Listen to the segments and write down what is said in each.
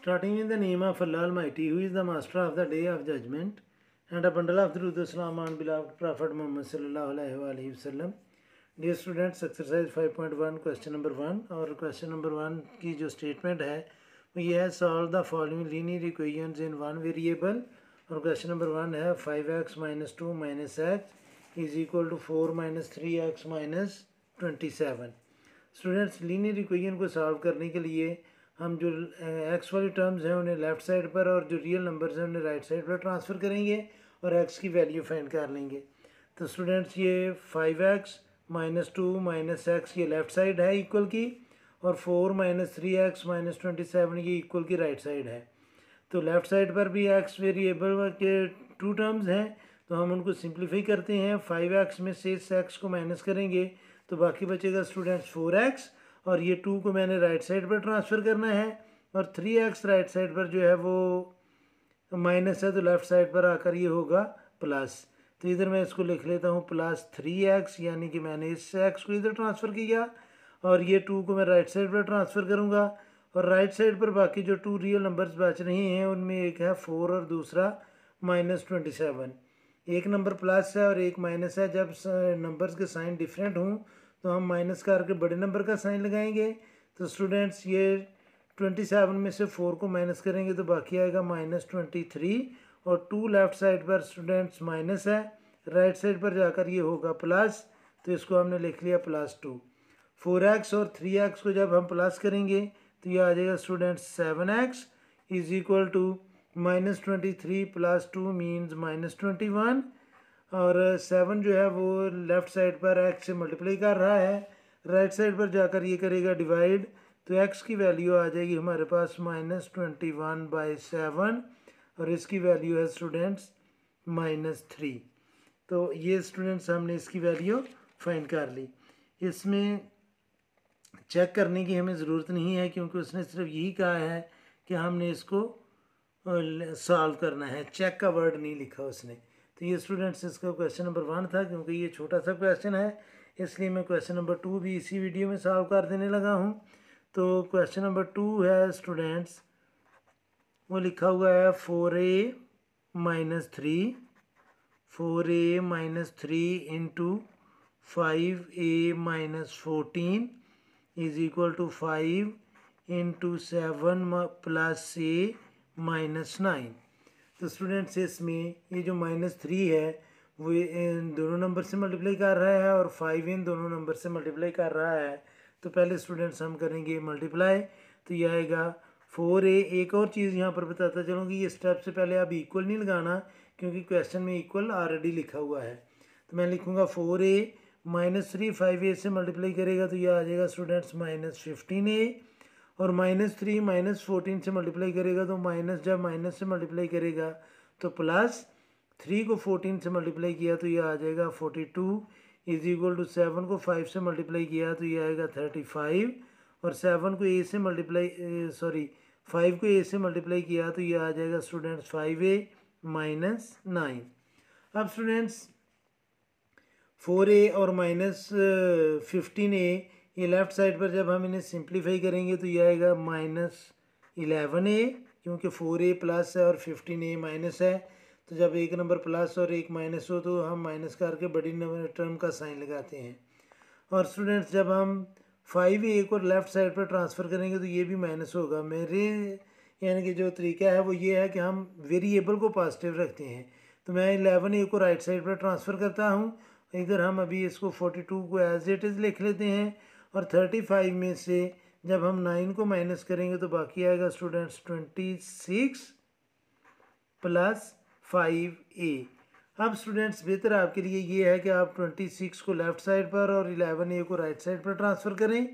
Starting in the name of Allah Almighty, who is the master of the day of judgment, and a bundle of truth, Islam, and beloved Prophet Muhammad sallallahu alaihi wasallam. Dear students, exercise 5.1 question number 1 और question number 1 की जो statement है वो ये है solve the following linear equations in one variable और question number 1 है 5x minus 2 minus x is equal to 4 minus 3x minus 27. Students linear equation को सॉल्व करने के लिए हम जो एक्स वाली टर्म्स हैं उन्हें लेफ़्ट साइड पर और जो रियल नंबर्स हैं उन्हें राइट साइड पर ट्रांसफ़र करेंगे और एक्स की वैल्यू फाइंड कर लेंगे. तो स्टूडेंट्स ये 5x माइनस 2 माइनस एक्स ये लेफ़्ट साइड है इक्वल की और 4 माइनस 3x माइनस 27 ये इक्वल की राइट साइड है. तो लेफ़्ट साइड पर भी एक्स वेरिएबल के टू टर्म्स हैं तो हम उनको सिंप्लीफाई करते हैं. 5x में से इस एक्स को माइनस करेंगे तो बाकी बचेगा स्टूडेंट्स 4x और ये 2 को मैंने राइट साइड पर ट्रांसफ़र करना है और 3x राइट साइड पर जो है वो माइनस है तो लेफ़्ट साइड पर आकर ये होगा प्लस. तो इधर मैं इसको लिख लेता हूँ प्लस 3x यानी कि मैंने इस x को इधर ट्रांसफ़र किया और ये 2 को मैं राइट साइड पर ट्रांसफ़र करूँगा और राइट साइड पर बाकी जो 2 रियल नंबर्स बच रहे हैं उनमें एक है 4 और दूसरा माइनस 27. एक नंबर प्लस है और एक माइनस है. जब नंबर्स के साइन डिफरेंट हों तो हम माइनस करके बड़े नंबर का साइन लगाएंगे. तो स्टूडेंट्स ये 27 में से 4 को माइनस करेंगे तो बाकी आएगा माइनस 23 और 2 लेफ़्ट साइड पर स्टूडेंट्स माइनस है, राइट साइड पर जाकर ये होगा प्लस. तो इसको हमने लिख लिया प्लस 2. 4x और 3x को जब हम प्लस करेंगे तो ये आ जाएगा students 7x is equal to minus 23 plus 2 means minus 21 और 7 जो है वो लेफ़्ट साइड पर x से मल्टीप्लाई कर रहा है, राइट साइड पर जाकर ये करेगा डिवाइड तो x की वैल्यू आ जाएगी हमारे पास माइनस 21/7 और इसकी वैल्यू है स्टूडेंट्स माइनस 3. तो ये स्टूडेंट्स हमने इसकी वैल्यू फाइंड कर ली. इसमें चेक करने की हमें ज़रूरत नहीं है क्योंकि उसने सिर्फ यही कहा है कि हमने इसको सॉल्व करना है, चेक का वर्ड नहीं लिखा उसने. तो ये स्टूडेंट्स इसका क्वेश्चन नंबर 1 था. क्योंकि ये छोटा सा क्वेश्चन है इसलिए मैं क्वेश्चन नंबर 2 भी इसी वीडियो में सॉल्व कर देने लगा हूँ. तो क्वेश्चन नंबर 2 है स्टूडेंट्स वो लिखा हुआ है 4a minus 3 into 5a minus 14 is equal to 5 into 7 plus a minus 9. तो स्टूडेंट्स इसमें ये जो माइनस 3 है वो इन दोनों नंबर से मल्टीप्लाई कर रहा है और 5 इन दोनों नंबर से मल्टीप्लाई कर रहा है. तो पहले स्टूडेंट्स हम करेंगे मल्टीप्लाई तो ये आएगा 4a. एक और चीज़ यहाँ पर बताता चलूँ कि ये स्टेप से पहले आप इक्वल नहीं लगाना क्योंकि क्वेश्चन में इक्वल ऑलरेडी लिखा हुआ है. तो मैं लिखूँगा 4a माइनस 3 5a से मल्टीप्लाई करेगा तो ये आ जाएगा स्टूडेंट्स माइनस 15a और माइनस 3 माइनस 14 से मल्टीप्लाई करेगा तो माइनस जब माइनस से मल्टीप्लाई करेगा तो प्लस 3 को 14 से मल्टीप्लाई किया तो ये आ जाएगा 42 इज इक्वल टू 7 को 5 से मल्टीप्लाई किया तो ये आएगा 35 और 7 को a से मल्टीप्लाई 5 को a से मल्टीप्लाई किया तो ये आ जाएगा स्टूडेंट्स 5a माइनस 9. अब स्टूडेंट्स 4a और माइनस 15a ये लेफ़्ट साइड पर जब हम इन्हें सिंप्लीफाई करेंगे तो ये आएगा माइनस 11a क्योंकि 4a प्लस है और 15a माइनस है. तो जब एक नंबर प्लस और एक माइनस हो तो हम माइनस करके बड़ी नंबर टर्म का साइन लगाते हैं. और स्टूडेंट्स जब हम 5a को लेफ़्ट साइड पर ट्रांसफ़र करेंगे तो ये भी माइनस होगा. मेरे यानी कि जो तरीका है वो ये है कि हम वेरिएबल को पॉजिटिव रखते हैं. तो मैं 11a को राइट साइड पर ट्रांसफ़र करता हूँ. इधर हम अभी इसको 42 को एज इट इज़ लिख लेते हैं और 35 में से जब हम 9 को माइनस करेंगे तो बाकी आएगा स्टूडेंट्स 26 प्लस 5a. अब स्टूडेंट्स बेहतर आपके लिए ये है कि आप 26 को लेफ़्ट साइड पर और 11a को राइट साइड पर ट्रांसफ़र करें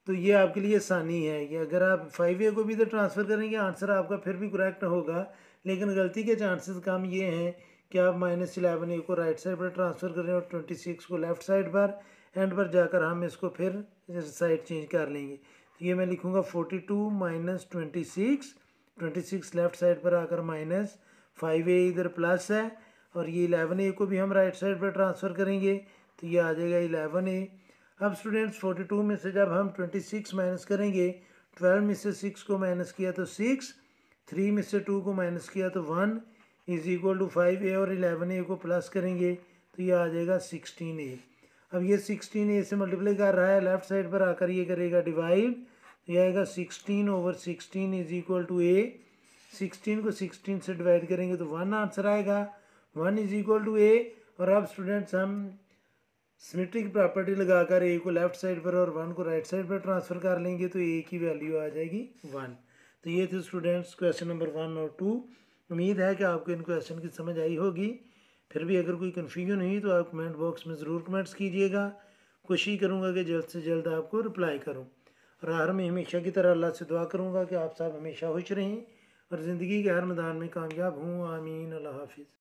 तो ये आपके लिए आसानी है कि अगर आप 5a को भी इधर ट्रांसफ़र करेंगे आंसर आपका फिर भी करेक्ट होगा. लेकिन गलती के चांसेस कम ये हैं कि आप माइनस 11a को राइट साइड पर ट्रांसफ़र करें और 26 को लेफ़्ट साइड पर. एंड पर जाकर हम इसको फिर साइड चेंज कर लेंगे. तो ये मैं लिखूँगा 42 माइनस 26 लेफ़्ट साइड पर आकर माइनस 5a इधर प्लस है और ये 11a को भी हम राइट साइड पर ट्रांसफ़र करेंगे तो ये आ जाएगा 11a. अब स्टूडेंट्स 42 में से जब हम 26 माइनस करेंगे 12 में से 6 को माइनस किया तो 6, 3 में से 2 को माइनस किया तो 1 इज इक्वल टू 5a और 11a को प्लस करेंगे तो ये आ जाएगा 16a। अब ये 16a से मल्टीप्लाई कर रहा है, लेफ्ट साइड पर आकर ये करेगा डिवाइड, तो ये आएगा 16/16 इज इक्वल टू a। 16 को 16 से डिवाइड करेंगे तो 1 आंसर आएगा, 1 इज इक्वल टू a। और अब स्टूडेंट्स हम सिमेट्रिक प्रॉपर्टी लगाकर a को लेफ्ट साइड पर और 1 को राइट साइड पर ट्रांसफ़र कर लेंगे तो a की वैल्यू आ जाएगी 1। तो ये थे स्टूडेंट्स क्वेश्चन नंबर 1 और 2। उम्मीद है कि आपको इन क्वेश्चन की समझ आई होगी। फिर भी अगर कोई कन्फ्यूजन हुई तो आप कमेंट बॉक्स में ज़रूर कमेंट्स कीजिएगा। कोशिश करूँगा कि जल्द से जल्द आपको रिप्लाई करूँ। और आखिर में हमेशा की तरह अल्लाह से दुआ करूँगा कि आप सब हमेशा खुश रहें और ज़िंदगी के हर मैदान में कामयाब हों। आमीन। अल्लाह हाफिज़।